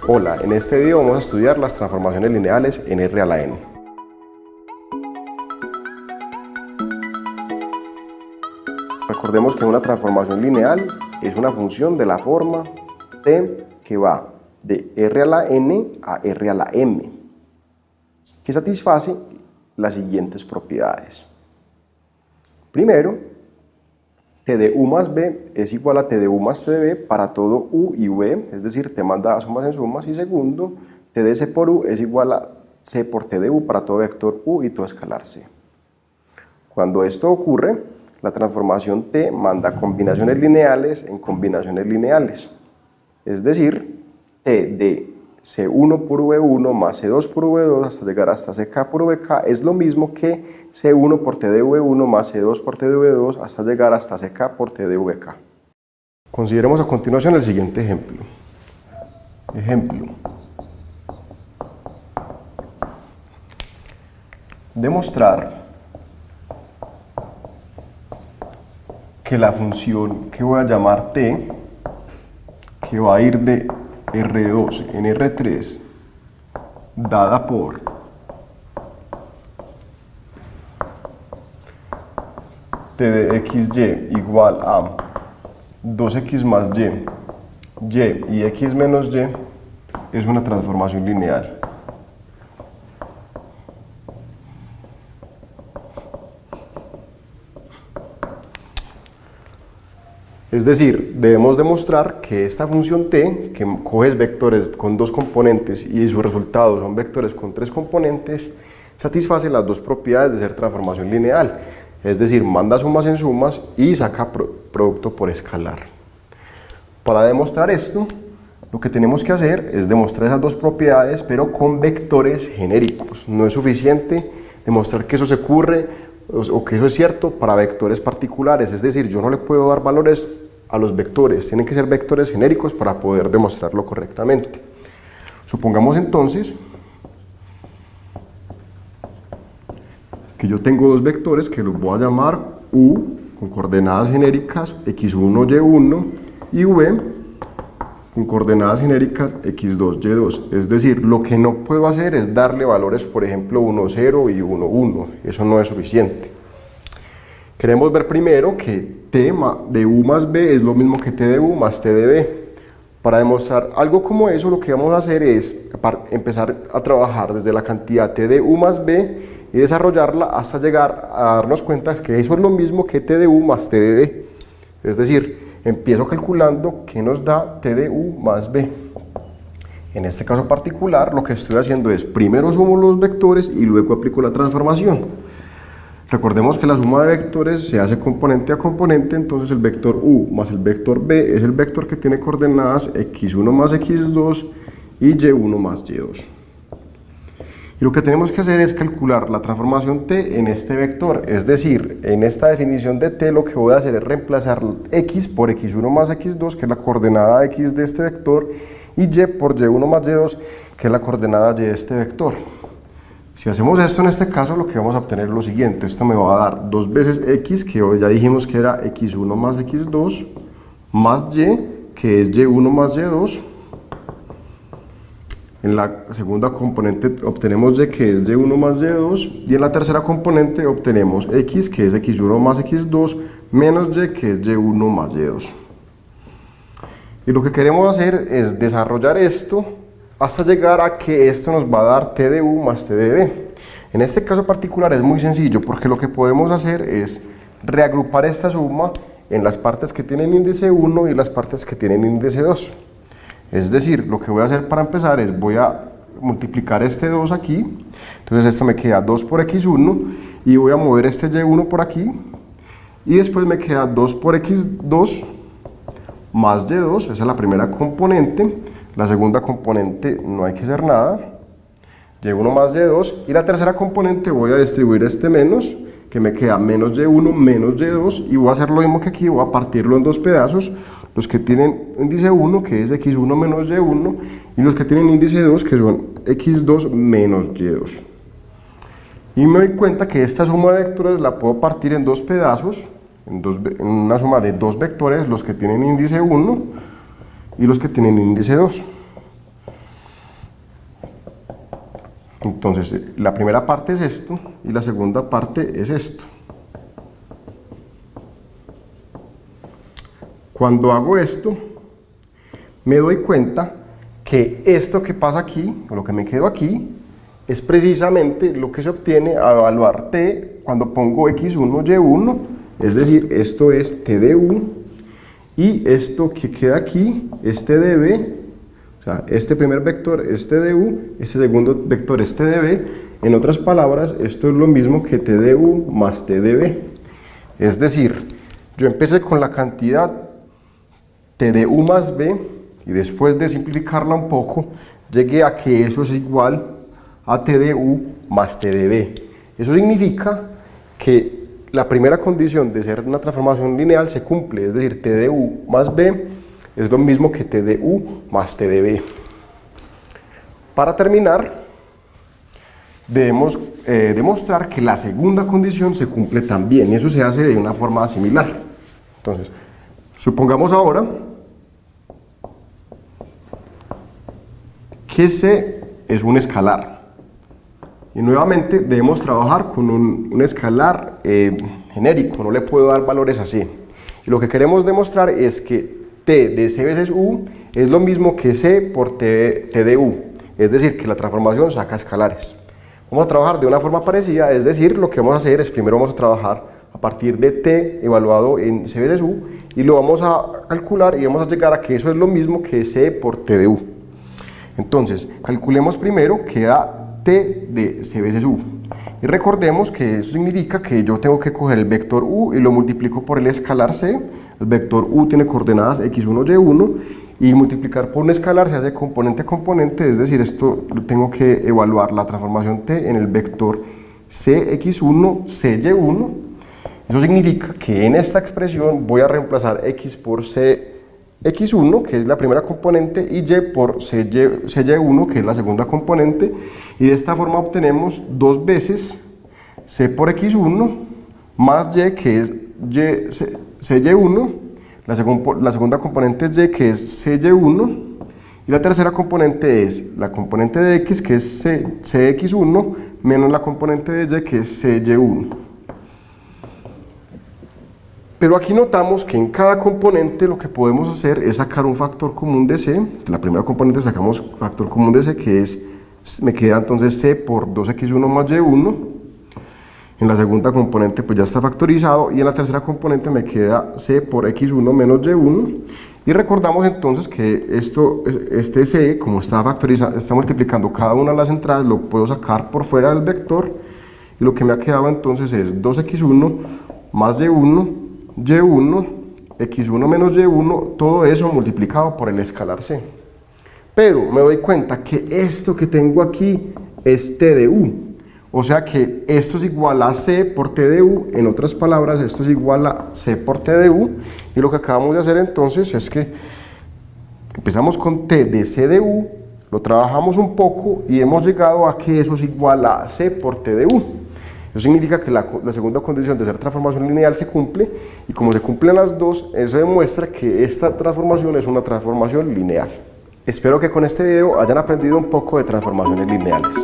Hola, en este video vamos a estudiar las transformaciones lineales en R a la n. Recordemos que una transformación lineal es una función de la forma t que va de R a la n a R a la m, que satisface las siguientes propiedades. Primero, t de u más b es igual a t de u más t de b para todo u y v, es decir, t más dadas sumas en sumas. Y segundo, t de c por u es igual a c por t de u para todo vector u y todo escalar c. Cuando esto ocurre, la transformación t manda combinaciones lineales en combinaciones lineales, es decir, t de c1 por v1 más c2 por v2 hasta llegar hasta ck por vk es lo mismo que c1 por t de v1 más c2 por t de v2 hasta llegar hasta ck por t de vk. Consideremos a continuación el siguiente ejemplo. Demostrar que la función que voy a llamar t, que va a ir de R2 en R3, dada por t de xy igual a 2x más y y x menos y, es una transformación lineal. Es decir, debemos demostrar que esta función t, que coge vectores con dos componentes y sus resultados son vectores con tres componentes, satisface las dos propiedades de ser transformación lineal. Es decir, manda sumas en sumas y saca producto por escalar. Para demostrar esto, lo que tenemos que hacer es demostrar esas dos propiedades, pero con vectores genéricos. No es suficiente demostrar que eso se ocurre o que eso es cierto para vectores particulares. Es decir, yo no le puedo dar valores a los vectores, tienen que ser vectores genéricos para poder demostrarlo correctamente. Supongamos entonces que yo tengo dos vectores que los voy a llamar u con coordenadas genéricas x1, y1 y v con coordenadas genéricas x2, y2. Es decir, lo que no puedo hacer es darle valores, por ejemplo, 1, 0 y 1, 1. Eso no es suficiente. Queremos ver primero que t de u más b es lo mismo que t de u más t de b. Para demostrar algo como eso, lo que vamos a hacer es empezar a trabajar desde la cantidad t de u más b y desarrollarla hasta llegar a darnos cuenta que eso es lo mismo que t de u más t de b. Es decir, empiezo calculando qué nos da t de u más b. En este caso particular, lo que estoy haciendo es primero sumo los vectores y luego aplico la transformación. Recordemos que la suma de vectores se hace componente a componente, entonces el vector u más el vector b es el vector que tiene coordenadas x1 más x2 y y1 más y2. Y lo que tenemos que hacer es calcular la transformación t en este vector, es decir, en esta definición de t lo que voy a hacer es reemplazar x por x1 más x2, que es la coordenada x de este vector, y y por y1 más y2, que es la coordenada y de este vector. Si hacemos esto en este caso, lo que vamos a obtener es lo siguiente. Esto me va a dar 2 veces x, que hoy ya dijimos que era x1 más x2, más y, que es y1 más y2. En la segunda componente obtenemos y, que es y1 más y2. Y en la tercera componente obtenemos x, que es x1 más x2, menos y, que es y1 más y2. Y lo que queremos hacer es desarrollar esto hasta llegar a que esto nos va a dar t de u más t de b. En este caso particular es muy sencillo, porque lo que podemos hacer es reagrupar esta suma en las partes que tienen índice 1 y las partes que tienen índice 2. Es decir, lo que voy a hacer para empezar es voy a multiplicar este 2 aquí, entonces esto me queda 2 por x1 y voy a mover este y1 por aquí y después me queda 2 por x2 más y2, esa es la primera componente. La segunda componente no hay que hacer nada, y1 más y2, y la tercera componente voy a distribuir este menos, que me queda menos y1 menos y2, y voy a hacer lo mismo que aquí, voy a partirlo en dos pedazos, los que tienen índice 1, que es x1 menos y1, y los que tienen índice 2, que son x2 menos y2. Y me doy cuenta que esta suma de vectores la puedo partir en dos pedazos, en una suma de dos vectores, los que tienen índice 1 y los que tienen índice 2. Entonces, la primera parte es esto y la segunda parte es esto. Cuando hago esto, me doy cuenta que esto que pasa aquí, o lo que me quedó aquí, es precisamente lo que se obtiene al evaluar t cuando pongo x1, y1, es decir, esto es t de u, y esto que queda aquí es t de b, o sea, este primer vector es t de u, este segundo vector es t de b, en otras palabras, esto es lo mismo que t de u más t de b, es decir, yo empecé con la cantidad t de u más b, y después de simplificarla un poco, llegué a que eso es igual a t de u más t de b. Eso significa que la primera condición de ser una transformación lineal se cumple, es decir, t de u más b es lo mismo que t de u más t de b. Para terminar, debemos demostrar que la segunda condición se cumple también, y eso se hace de una forma similar. Entonces, supongamos ahora que C es un escalar. Y nuevamente debemos trabajar con un escalar genérico, no le puedo dar valores a C. Y lo que queremos demostrar es que T de C veces U es lo mismo que C por T de U, es decir, que la transformación saca escalares. Vamos a trabajar de una forma parecida, es decir, lo que vamos a hacer es primero vamos a trabajar a partir de T evaluado en C veces U y lo vamos a calcular y vamos a llegar a que eso es lo mismo que C por T de U. Entonces, calculemos primero que da T de C veces U. Y recordemos que eso significa que yo tengo que coger el vector U y lo multiplico por el escalar C. El vector U tiene coordenadas x1, y1 y multiplicar por un escalar se hace componente a componente, es decir, esto tengo que evaluar la transformación T en el vector Cx1, Cy1. Eso significa que en esta expresión voy a reemplazar x por Cx1, que es la primera componente, y y por Cy1, que es la segunda componente, y de esta forma obtenemos dos veces c por x1 más y, que es Cy1, la segunda componente es y, que es Cy1, y la tercera componente es la componente de x, que es Cx1, menos la componente de y, que es Cy1. Pero aquí notamos que en cada componente lo que podemos hacer es sacar un factor común de C. La primera componente sacamos factor común de C, que es, me queda entonces C por 2x1 más y1. En la segunda componente pues ya está factorizado, y en la tercera componente me queda C por x1 menos y1. Y recordamos entonces que este C, como está factorizado, está multiplicando cada una de las entradas, lo puedo sacar por fuera del vector, y lo que me ha quedado entonces es 2x1 más y1, y1, x1 menos y1, todo eso multiplicado por el escalar C. Pero me doy cuenta que esto que tengo aquí es t de u, o sea que esto es igual a c por t de u, en otras palabras esto es igual a c por t de u, y lo que acabamos de hacer entonces es que empezamos con t de c de u, lo trabajamos un poco y hemos llegado a que eso es igual a c por t de u. Eso significa que la segunda condición de ser transformación lineal se cumple, y como se cumplen las dos, eso demuestra que esta transformación es una transformación lineal. Espero que con este video hayan aprendido un poco de transformaciones lineales.